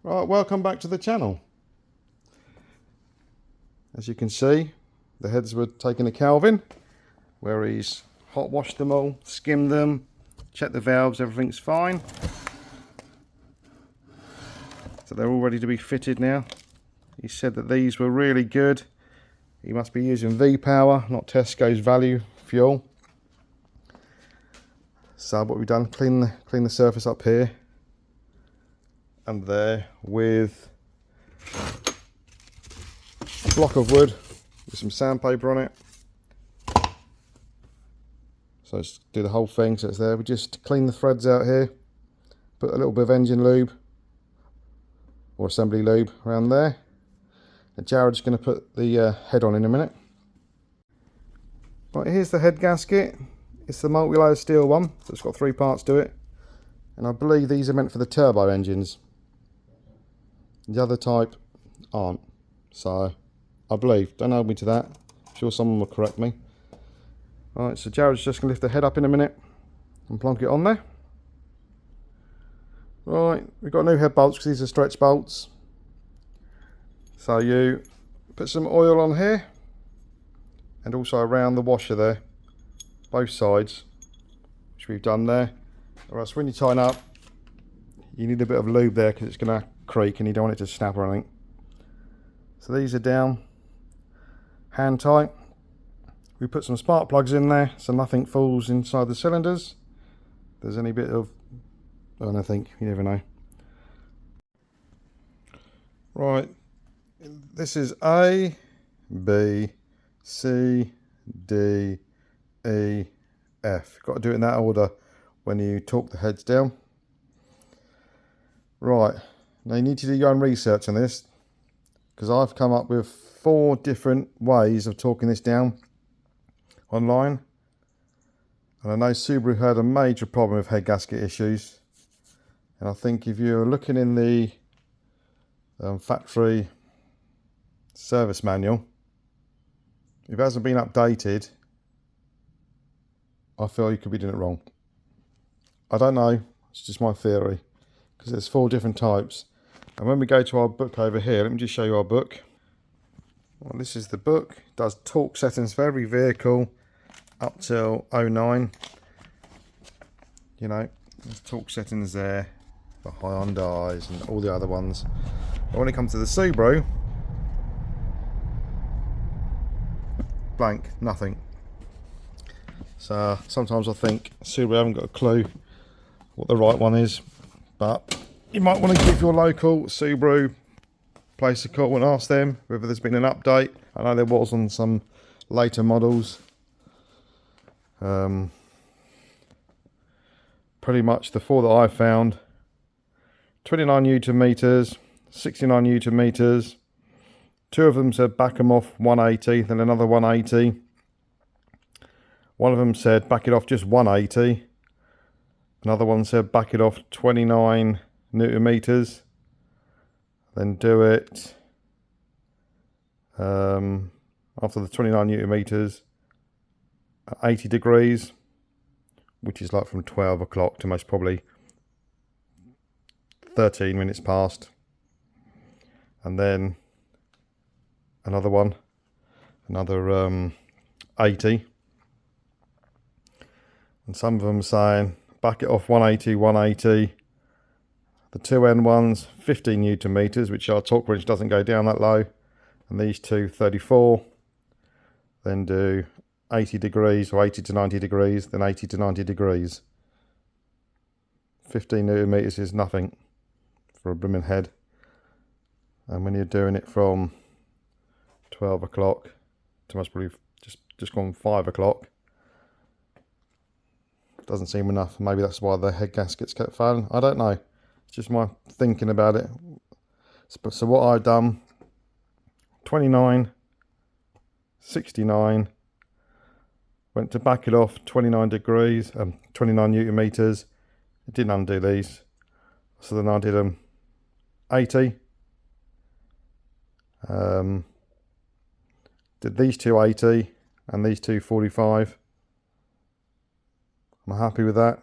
Right, welcome back to the channel. As you can see, the heads were taken to Calvin, where he's hot washed them all, skimmed them, checked the valves, everything's fine. So they're all ready to be fitted now. He said that these were really good. He must be using V-Power, not Tesco's value fuel. So what we've done, clean the surface up here and there with a block of wood with some sandpaper on it. So let's do the whole thing so it's there. We just clean the threads out here, put a little bit of engine lube or assembly lube around there. And Jared's going to put the head on in a minute. Right, here's the head gasket. It's the multi-layer steel one, so it's got 3 parts to it. And I believe these are meant for the turbo engines. The other type aren't. So, I believe. Don't hold me to that. I'm sure someone will correct me. Right, so Jared's just going to lift the head up in a minute and plonk it on there. Right, we've got new head bolts because these are stretch bolts. So you put some oil on here and also around the washer there, both sides, which we've done there. Alright, so when you tighten up, you need a bit of lube there because it's going to creak and you don't want it to snap or anything. So these are down, hand tight. We put some spark plugs in there so nothing falls inside the cylinders. If there's any bit of, I don't think, you never know. Right, this is A, B, C, D, E, F. Got to do it in that order when you torque the heads down. Right, now you need to do your own research on this because I've come up with 4 different ways of torquing this down online. And I know Subaru had a major problem with head gasket issues. And I think if you're looking in the factory service manual, if it hasn't been updated, I feel you could be doing it wrong. I don't know, it's just my theory, because there's 4 different types. And when we go to our book over here, let me just show you our book. Well, this is the book. It does torque settings for every vehicle up till 09. You know, there's torque settings there for Hyundais and all the other ones. But when it comes to the Subaru, blank, nothing. So sometimes I think Subaru haven't got a clue what the right one is, but you might want to give your local Subaru place a call and ask them whether there's been an update. I know there was on some later models. Pretty much the 4 that I found: 29 Newton meters, 69 Newton meters. 2 of them said back them off 180, then another 180. One of them said back it off just 180. Another one said back it off 29 Newton meters. Then do it after the 29 Newton meters at 80 degrees, which is like from 12 o'clock to most probably 13 minutes past. And then another one, another 80. And some of them saying back it off 180, 180. The 2N ones, 15 Newton meters, which our torque wrench doesn't go down that low. And these two, 34. Then do 80 degrees or 80 to 90 degrees, then 80 to 90 degrees. 15 Newton meters is nothing for a blooming head. And when you're doing it from 12 o'clock to most probably just gone 5 o'clock, doesn't seem enough. Maybe that's why the head gaskets kept failing. I don't know. It's just my thinking about it. So what I've done, 29, 69, went to back it off 29 degrees, 29 Newton meters. It didn't undo these. So then I did 80. Did these two 80 and these two 45. I'm happy with that.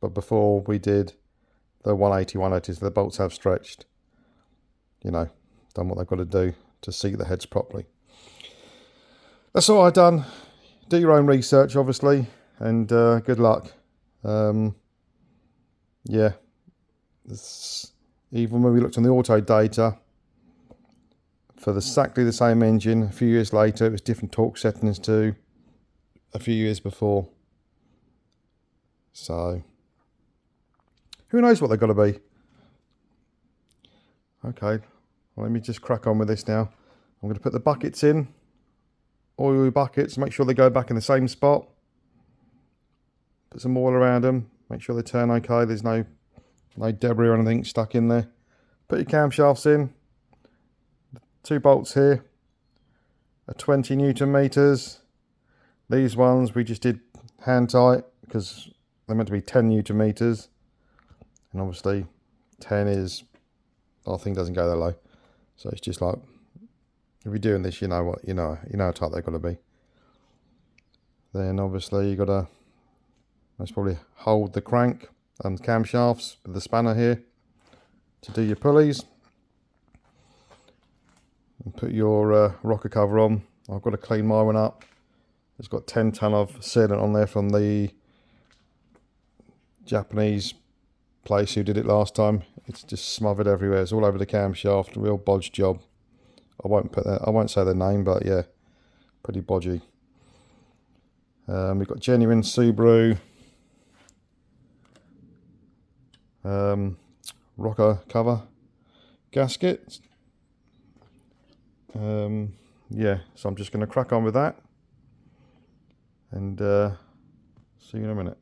but before we did the 180, 180, so the bolts have stretched, you know, done what they've got to do to seat the heads properly. That's all I've done. Do your own research, obviously, and good luck. Yeah, even when we looked on the auto data, for exactly the same engine, a few years later, it was different torque settings to a few years before. So, who knows what they've got to be. Okay, well, let me just crack on with this now. I'm going to put the buckets in, oil buckets, make sure they go back in the same spot. Put some oil around them, make sure they turn okay, there's no debris or anything stuck in there. Put your camshafts in, 2 bolts here, a 20 Newton meters. These ones we just did hand tight because they're meant to be 10 Newton meters, and obviously 10 is, our thing doesn't go that low, so it's just like, if you're doing this, you know what, you know how tight they've got to be. Then obviously you got to most probably hold the crank and camshafts with the spanner here to do your pulleys, and put your rocker cover on. I've got to clean my one up. It's got 10 ton of sealant on there from the Japanese place who did it last time. It's just smothered everywhere. It's all over the camshaft. A real bodge job. I won't say the name, but yeah, pretty bodgy. We've got genuine Subaru rocker cover gasket. Yeah, so I'm just going to crack on with that, and see you in a minute.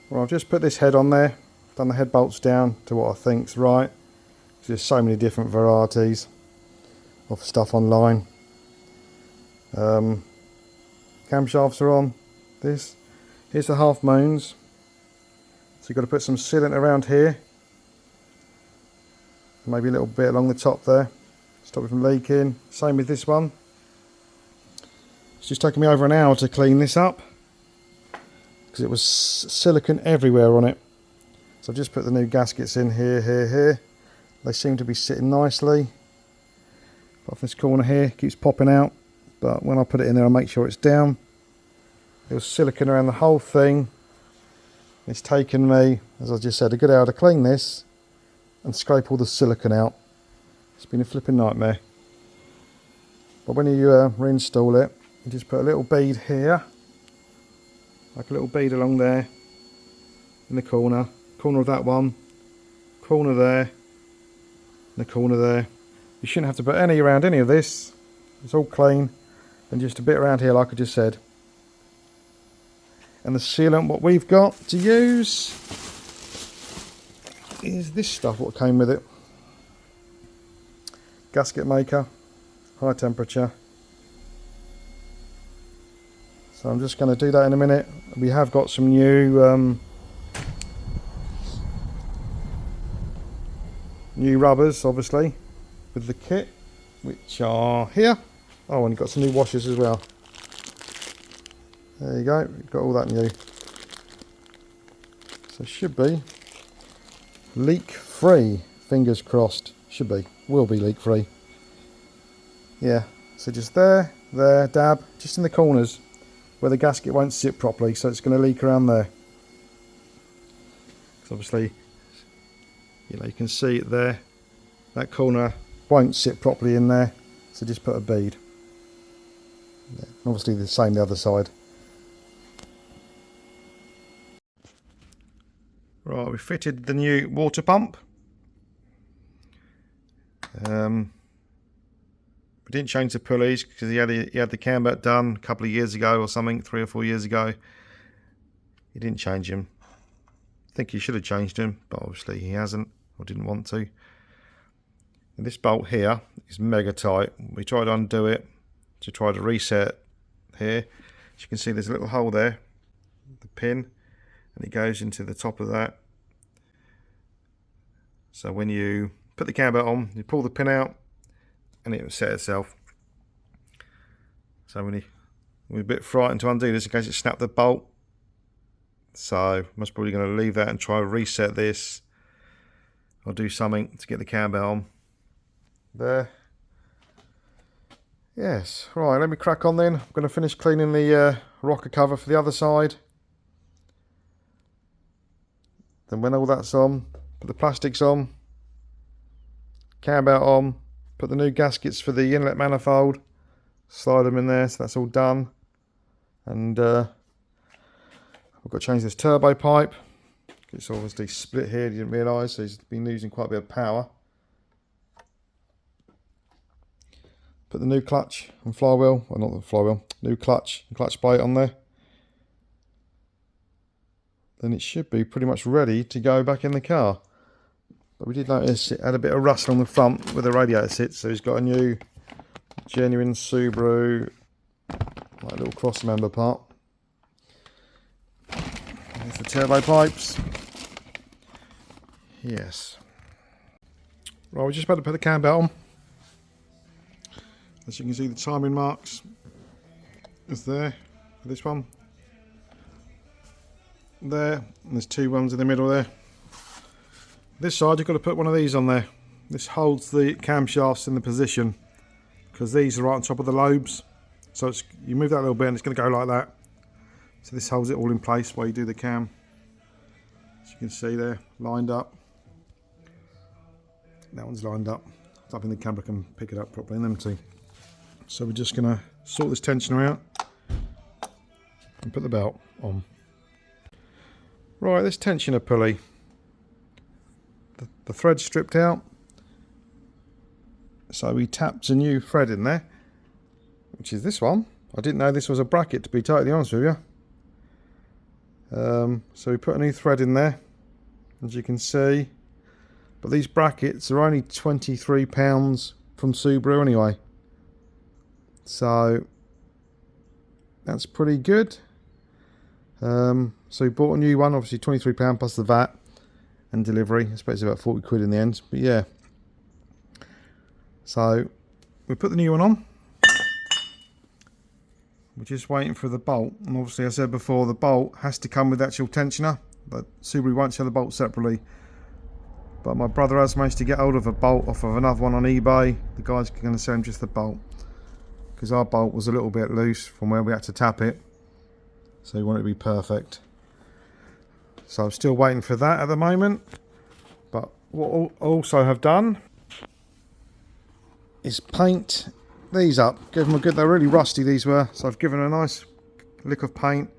Well, I've just put this head on there, done the head bolts down to what I think's right. There's so many different varieties of stuff online. Camshafts are on this. Here's the half moons. So you've got to put some sealant around here, maybe a little bit along the top there, stop it from leaking. Same with this one. It's just taken me over an hour to clean this up because it was silicone everywhere on it. So I've just put the new gaskets in here. They seem to be sitting nicely. Apart from this corner here, keeps popping out, but when I put it in there, I'll make sure it's down. There was silicone around the whole thing. It's taken me, as I just said, a good hour to clean this and scrape all the silicone out. It's been a flipping nightmare. But when you reinstall it, you just put a little bead here, like a little bead along there in the corner of that one, corner there, and the corner there. You shouldn't have to put any around any of this. It's all clean, and just a bit around here, like I just said. And the sealant, what we've got to use is this stuff, what came with it. Gasket maker, high temperature. So I'm just going to do that in a minute. We have got some new rubbers, obviously, with the kit, which are here. Oh, and you've got some new washers as well. There you go, we've got all that new. So should be leak free, fingers crossed. Should be, will be leak free. Yeah, so just there, dab, just in the corners where the gasket won't sit properly, so it's going to leak around there. Because obviously, you know, you can see it there, that corner won't sit properly in there, so just put a bead. Yeah, obviously the same the other side. Right, we fitted the new water pump. We didn't change the pulleys because he had the camber done a couple of years ago or something, 3 or 4 years ago. He didn't change them. I think he should have changed them, but obviously he hasn't or didn't want to. And this bolt here is mega tight. We tried to undo it to try to reset here. As you can see, there's a little hole there, the pin, and it goes into the top of that. So when you put the camber on, you pull the pin out and it will set itself. So we're a bit frightened to undo this in case it snapped the bolt. So I'm most probably going to leave that and try to reset this. I'll do something to get the cam belt on. There. Yes, right, let me crack on then. I'm going to finish cleaning the rocker cover for the other side. Then when all that's on, put the plastics on, cam belt on, put the new gaskets for the inlet manifold, slide them in there, so that's all done. And I've got to change this turbo pipe. It's obviously split here, you didn't realise, so it's been losing quite a bit of power. Put the new clutch and flywheel, well not the flywheel, new clutch and clutch plate on there. Then it should be pretty much ready to go back in the car. But we did notice it had a bit of rust on the front where the radiator sits, so it's got a new genuine Subaru, like little cross member part. There's the turbo pipes. Yes. Right, we're just about to put the cam belt on. As you can see, the timing marks is there for this one. There, and there's two ones in the middle there. This side you've got to put one of these on there. This holds the camshafts in the position because these are right on top of the lobes. So it's, you move that a little bit and it's going to go like that. So this holds it all in place while you do the cam. As you can see there, lined up. That one's lined up. I don't think the camera can pick it up properly in them two. So we're just going to sort this tensioner out and put the belt on. Right, this tensioner pulley, the thread's stripped out, so we tapped a new thread in there, which is this one. I didn't know this was a bracket, to be totally honest with you. So we put a new thread in there, as you can see, but these brackets are only £23 from Subaru anyway. So that's pretty good. So we bought a new one, obviously £23 plus the VAT and delivery. I suppose it's about 40 quid in the end, but yeah. So we put the new one on. We're just waiting for the bolt, and obviously I said before the bolt has to come with the actual tensioner, but Subaru won't sell the bolt separately. But my brother has managed to get hold of a bolt off of another one on eBay. The guy's going to sell him just the bolt, because our bolt was a little bit loose from where we had to tap it, so we want it to be perfect. So I'm still waiting for that at the moment. But what I also have done is paint these up, give them a good, they're really rusty these were, so I've given a nice lick of paint,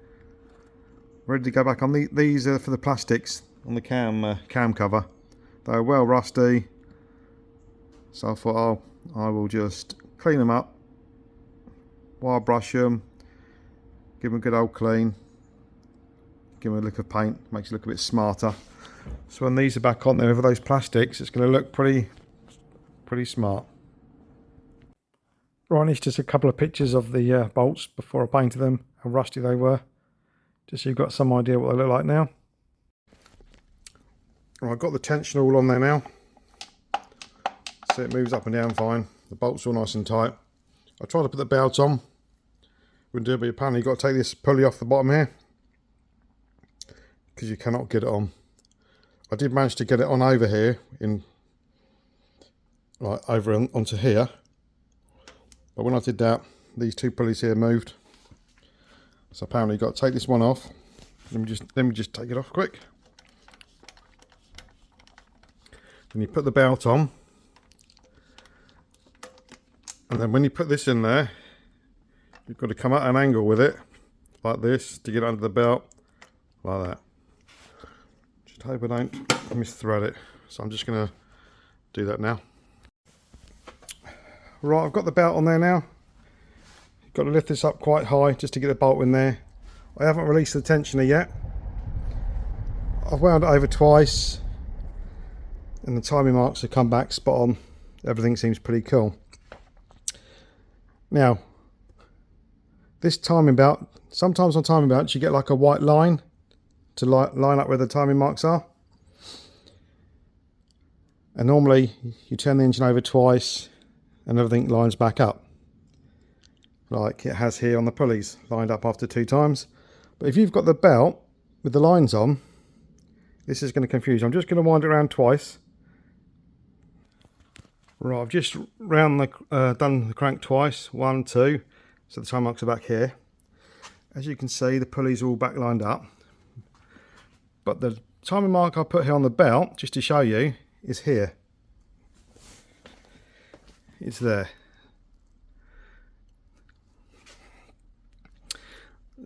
ready to go back on. These are for the plastics on the cam cover. They're well rusty, so I thought I will just clean them up, wire brush them, give them a good old clean, give them a lick of paint, makes it look a bit smarter. So when these are back on there over those plastics, it's going to look pretty smart. Right, it's just a couple of pictures of the bolts before I painted them, how rusty they were, just so you've got some idea what they look like now. Right, I've got the tension all on there now, so it moves up and down fine. The bolts are all nice and tight. I tried to put the belt on, wouldn't do it, but apparently you've got to take this pulley off the bottom here, because you cannot get it on. I did manage to get it on over here, onto here. But when I did that, these two pulleys here moved. So apparently you've got to take this one off. Let me just take it off quick. Then you put the belt on. And then when you put this in there, you've got to come at an angle with it, like this, to get under the belt, like that. Just hope I don't misthread it. So I'm just going to do that now. Right, I've got the belt on there now. You've got to lift this up quite high just to get the bolt in there. I haven't released the tensioner yet. I've wound it over twice and the timing marks have come back spot on. Everything seems pretty cool. Now, this timing belt, sometimes on timing belts you get like a white line to line up where the timing marks are. And normally you turn the engine over twice and everything lines back up like it has here on the pulleys, lined up after 2 times. But if you've got the belt with the lines on, this is going to confuse you. I'm just going to wind it around twice. Right, I've just done the crank twice, 1, 2, so the time marks are back here. As you can see, the pulleys are all back lined up, but the timing mark I put here on the belt, just to show you, is here. It's there.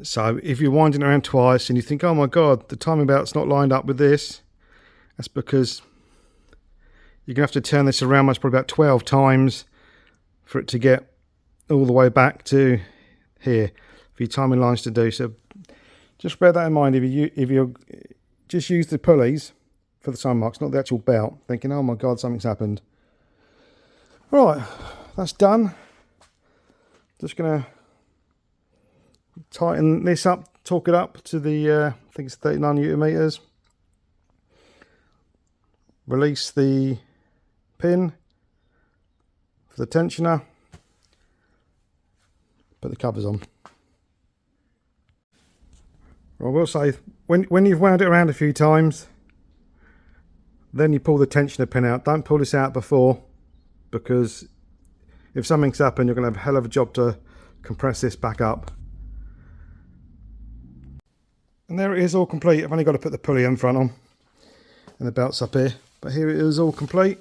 So if you're winding around twice and you think, oh my god, the timing belt's not lined up with this, that's because you're going to have to turn this around most probably about 12 times for it to get all the way back to here for your timing lines to do. So just bear that in mind if you just use the pulleys for the time marks, not the actual belt, thinking, oh my god, something's happened. Right, that's done. Just going to tighten this up, torque it up to the, I think it's 39 Newton meters. Release the pin for the tensioner, put the covers on. I will say, when you've wound it around a few times, then you pull the tensioner pin out. Don't pull this out before, because if something's happened, you're going to have a hell of a job to compress this back up. And there it is, all complete. I've only got to put the pulley in front on, and the belt's up here. But here it is, all complete.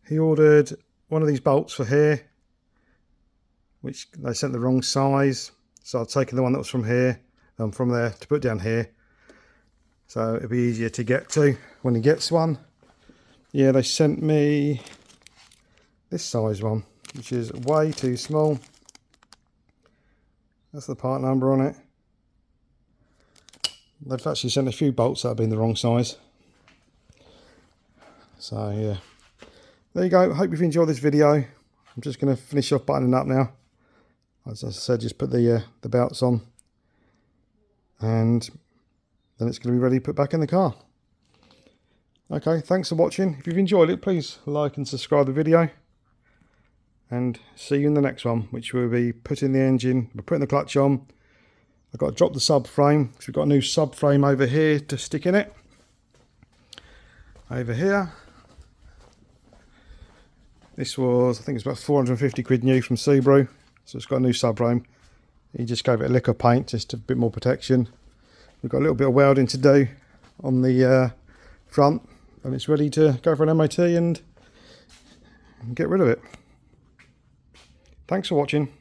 He ordered one of these bolts for here, which they sent the wrong size, so I've taken the one that was from here, from there, to put down here, so it'll be easier to get to when he gets one. Yeah, they sent me this size one, which is way too small. That's the part number on it. They've actually sent a few bolts that have been the wrong size. So yeah, there you go. Hope you've enjoyed this video. I'm just going to finish off buttoning up now. As I said, just put the belts on, and then it's going to be ready to put back in the car. Okay, thanks for watching. If you've enjoyed it, please like and subscribe the video, and see you in the next one, which will be putting the engine, we're putting the clutch on. I've got to drop the subframe because we've got a new subframe over here to stick in it. Over here. This was, I think it's about 450 quid new from Subaru. So it's got a new subframe. He just gave it a lick of paint, just a bit more protection. We've got a little bit of welding to do on the front, and it's ready to go for an MOT and get rid of it. Thanks for watching.